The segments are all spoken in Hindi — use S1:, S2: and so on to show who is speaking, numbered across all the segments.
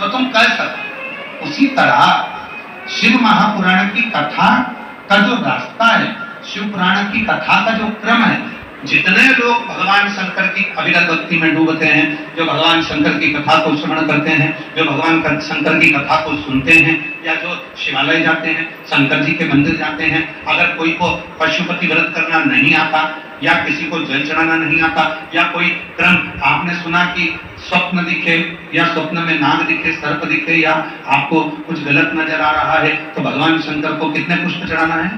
S1: तो तुम कह सको। उसी तरह शिव महापुराण की कथा का जो रास्ता है, शिव पुराण की कथा का जो क्रम है, जितने लोग भगवान शंकर की अविरत भक्ति में डूबते हैं, जो भगवान शंकर की कथा को श्रवण करते हैं, जो भगवान शंकर की कथा को सुनते हैं, या जो शिवालय जाते हैं, शंकर जी के मंदिर जाते हैं, अगर कोई को पशुपति व्रत करना नहीं आता, या किसी को जल चढ़ाना नहीं आता, या कोई क्रम आपने सुना कि स्वप्न दिखे, या स्वप्न में नाग दिखे, सर्प दिखे, या आपको कुछ गलत नजर आ रहा है, तो भगवान शंकर को कितने पुष्प चढ़ाना है?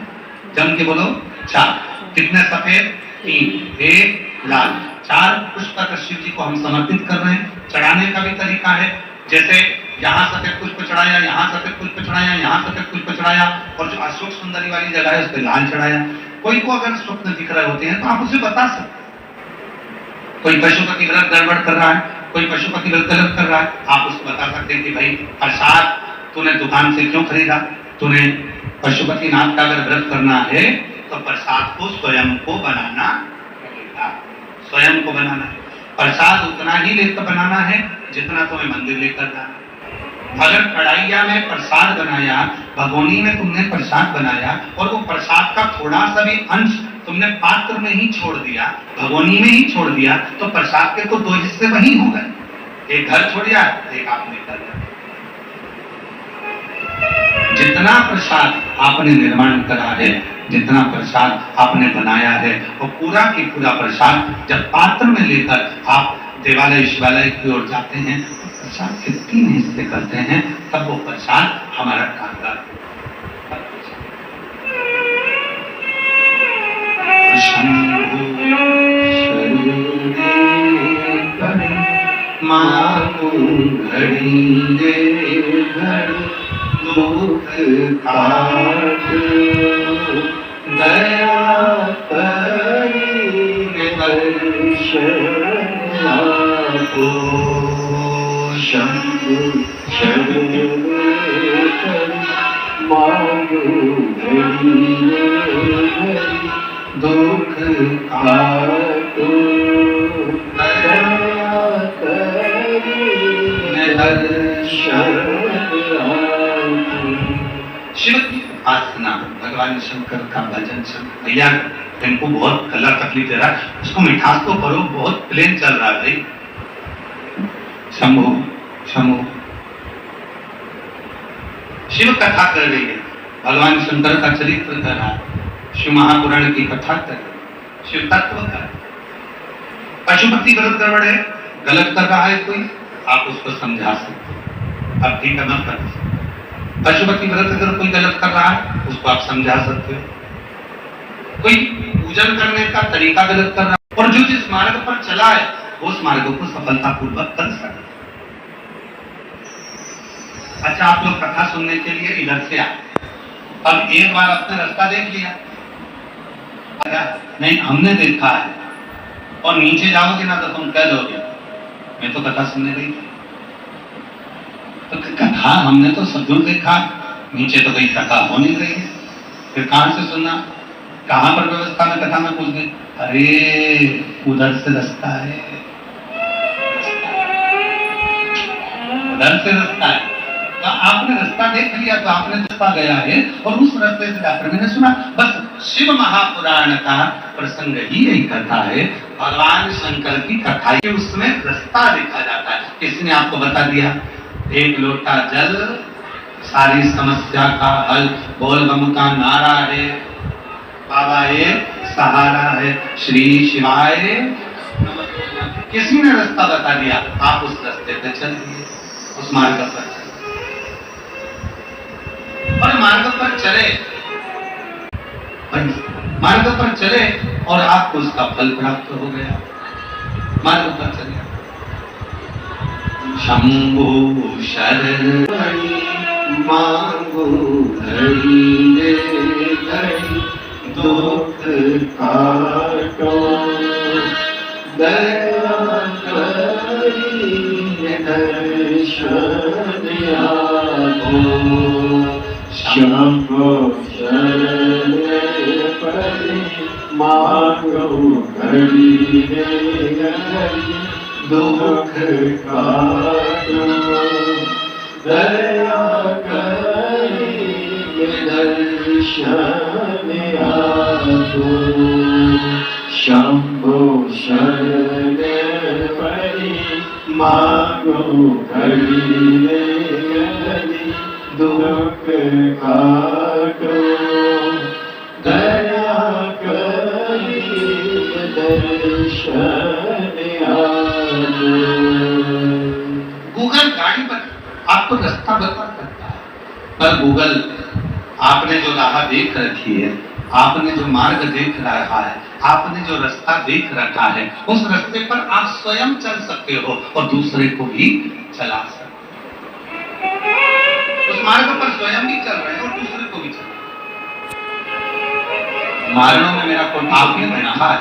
S1: जम के बोलो 4। कितने सफेद? 3। एक लाल। 4 पुष्प का शिव जी को हम समर्पित कर रहे हैं। चढ़ाने का भी तरीका है, जैसे यहाँ सफेद पुष्प चढ़ाया, यहाँ सफेद पुष्प चढ़ाया, यहाँ सफेद पुष्प चढ़ाया, और जो अशोक सुंदरी वाली जगह है उस पर लाल चढ़ाया। कोई को अगर स्वप्न दिख रहे होते हैं तो आप उसे बता सकते। कोई पशुपति व्रत गड़बड़ कर रहा है, कोई पशुपति व्रत गलत कर रहा है, आप उसको बता सकते हैं कि भाई प्रसाद तूने दुकान से क्यों खरीदा? तूने पशुपति नाथ का अगर व्रत करना है तो प्रसाद को स्वयं को बनाना पड़ेगा, स्वयं को बनाना है। प्रसाद उतना ही लेकर बनाना है जितना तुम्हें मंदिर लेकर जाना। अगर कढ़ाइया में प्रसाद बनाया, भगोनी में तुमने प्रसाद बनाया, और वो प्रसाद का थोड़ा सा भी अंश तुमने पात्र में ही छोड़ दिया, भगोनी में ही छोड़ दिया, तो प्रसाद के तो 2 हिस्से वही हो गए। एक घर छोड़ दिया, एक आपने कर दिया। जितना प्रसाद आपने निर्माण करा है, जितना प्रसाद आपने बनाया है, वो पूरा की पूरा प्रसाद जब पात्र में लेकर आप देवालय शिवालय की ओर जाते हैं, प्रसाद के 3 हिस्से करते हैं, तब वो प्रसाद हमारा कामगार। दुख काटो शिव की उपासना, भगवान शंकर का भजन शंकर भैया इनको बहुत गला तकलीफ दे रहा है, उसको मिठास तो करो, बहुत प्लेन चल रहा है भाई। शंभु शंभु शिव कथा कर रही है, भगवान शंकर का चरित्र कर रहा है, शिव महापुराण की कथा कर रहा है, शिव तत्व कर। पशुपति व्रत गड़बड़ है, गलत कर रहा है कोई, आप उसको समझा सकते हो, अब ठीक है मत कर। पशुपति व्रत अगर कोई गलत कर रहा है उसको आप समझा सकते हो। कोई पूजन करने का तरीका गलत कर रहा है, और जो जिस मार्ग पर चला है वो उस मार्ग को सफलतापूर्वक कर सकते। अच्छा, आप लोग कथा सुनने के लिए इधर से आए, अब एक बार अपने रास्ता देख लिया, नहीं हमने देखा है, और नीचे जाओगे ना तो तुम कह दोगे मैं तो कथा सुनने गई थी। तो कथा हमने तो सब दूर देखा, नीचे तो कहीं कथा हो नहीं रही है, फिर कहां से सुनना? कहां पर व्यवस्था में कथा में पूछ गई? अरे उधर से रास्ता है, उधर से रास्ता है। तो आपने रास्ता देख लिया, तो आपने रास्ता गया है, और उस रास्ते से जाकर मैंने सुना। बस शिव महापुराण का प्रसंग ही यही कथा है, भगवान शंकर की कथा है, उसमें रास्ता देखा जाता है। किसने आपको बता दिया? एक लोटा जल सारी समस्या का हल, बोल बम का नारा है, बाबा एक सहारा है, श्री शिवाय। किसी ने रास्ता बता दिया, आप उस रास्ते पे चलिए, उस मार्ग पर चलिए, और मार्ग पर चले, मार्ग पर चले और आपको उसका फल प्राप्त हो गया। मार्ग पर चले। शंभु शरण मांगो घड़ी रे घड़ी, दुख काटो दया करी दर्शन आपो। शंभु शरण परे मांगो घड़ी रे घड़ी, दुख काटो
S2: को घड़िए घड़ी दुख काटो, दया करी दर्शन आजो।
S1: गूगल गाड़ी पर आपको रास्ता बता सकता है, पर गूगल आपने जो राह देख रखी है, आपने जो मार्ग देख रखा है, आपने जो रास्ता देख रखा है, उस रास्ते पर आप स्वयं चल सकते हो और दूसरे को भी चला सकते हो। उस मार्ग पर स्वयं भी चल रहे हो और दूसरे को भी चल रहे हो। मारणों में मेरा कोई आपने देखा है,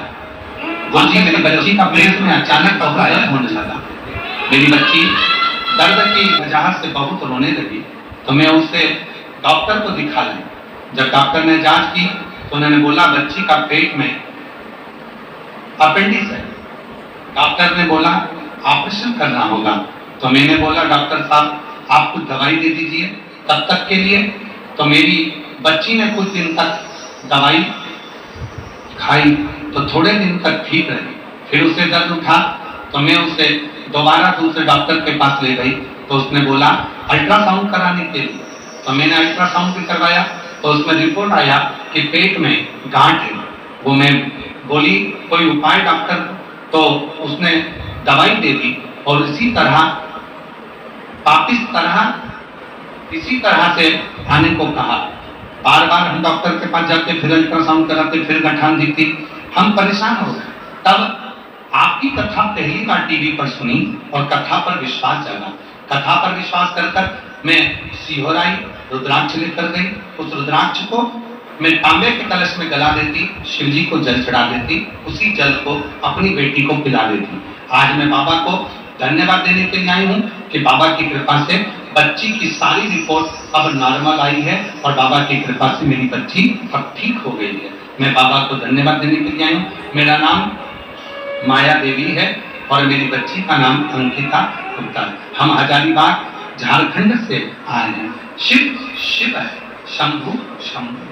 S1: जी मेरी बच्ची का पेट में अचानक दर्द होने लगा। मेरी बच्ची दर्द की वजह से बहुत रोने लगी, तो मैं उसे डॉक्टर को दिखा ली। जब डॉक्टर ने जांच की तो उन्होंने बोला बच्ची का पेट में अपेंडिक्स है। डॉक्टर ने बोला ऑपरेशन करना होगा। तो मैंने बोला डॉक्टर साहब आप कुछ दवाई दे दीजिए तब तक के लिए। तो मेरी बच्ची ने कुछ दिन तक दवाई खाई तो थोड़े दिन तक ठीक रही। फिर उसे दर्द उठा तो मैं उसे दोबारा दूसरे डॉक्टर के पास ले गई, तो उसने बोला अल्ट्रासाउंड कराने के लिए। तो मैंने अल्ट्रासाउंड भी करवाया तो उसमें रिपोर्ट आया कि पेट में गांठ है। वो मैं बोली कोई उपाय डॉक्टर, तो उसने दवाई दे दी और इसी तरह इसी तरह से आने को कहा। बार बार हम डॉक्टर के पास जाते, फिर अल्ट्रासाउंड कराते, फिर गठान दिखती, हम परेशान हो गए। तब आपकी कथा पहली बार टीवी पर सुनी और कथा पर विश्वास जागा। कथा पर विश्वास कर कर मैं सीहोर आई, रुद्राक्ष लेकर गई। उस रुद्राक्ष को मैं तांबे के कलश में गला देती, शिव जी को जल चढ़ा देती, उसी जल को अपनी बेटी को पिला देती। आज मैं बाबा को धन्यवाद देने के लिए आई हूँ कि बाबा की कृपा से बच्ची की सारी रिपोर्ट अब नॉर्मल आई है और बाबा की कृपा से मेरी बच्ची अब ठीक हो गई है। मैं बाबा को धन्यवाद देने के लिए आई हूँ। मेरा नाम माया देवी है और मेरी बच्ची का नाम अंकिता गुप्ता है। हम हजारीबाग झारखंड से आए हैं। शिव शिव है, शंभु शंभु,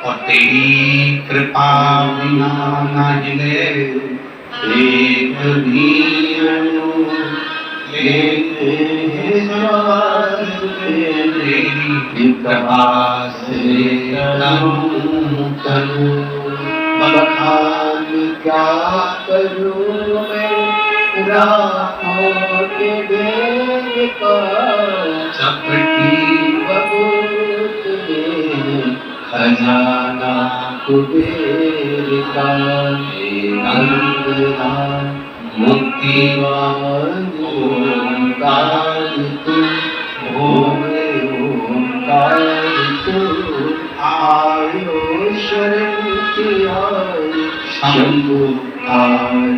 S1: और तेरी कृपा बिना ना हिले एक भी अणु, लेते हैं श्वास तेरी कृपा से तनु तनु।
S2: बखान क्या करूं मैं राहों के बेग का,
S1: चपटी
S2: बहुत में खजाना कुबेर का, अंगना मुक्तिवान ओंकार तू, भोले ओंकार तू, आयो शरण की आय शंभु आय।